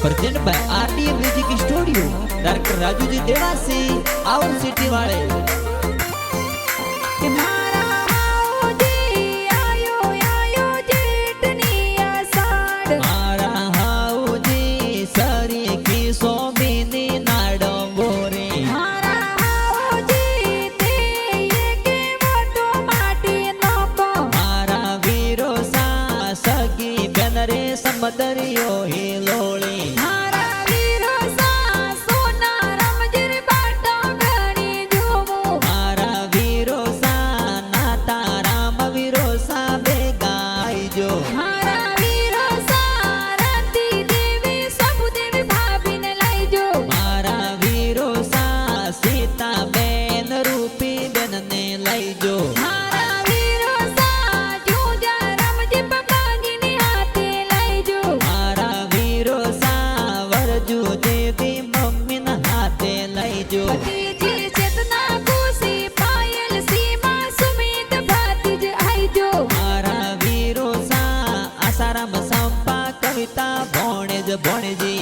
Present by RDM music studio, director Raju ji Devasi, out city वाले। समदरियो हिलोली मारा वीरो सा सोना रमजीर बाटो घणी जोमो मारा वीरो सा नाता राम वीरो सा बेगाई जो मारा वीरो सा रती देवी सबु देवी भाभी ने लाई जो मारा वीरो सा सीता बेन रूपी बेन ने लाई जो मारा वीरो सा जूजा रमजी पकाजी ने हाथे लाई जो मारा वीरो सा वरजू देवी मम्मी न हाथे लाई जो भतीजी चेतना खुशी पायल सीमा सुमित भातीज आई जो मारा वीरो सा आसाराम संपा कविता भोणेज भोणेजी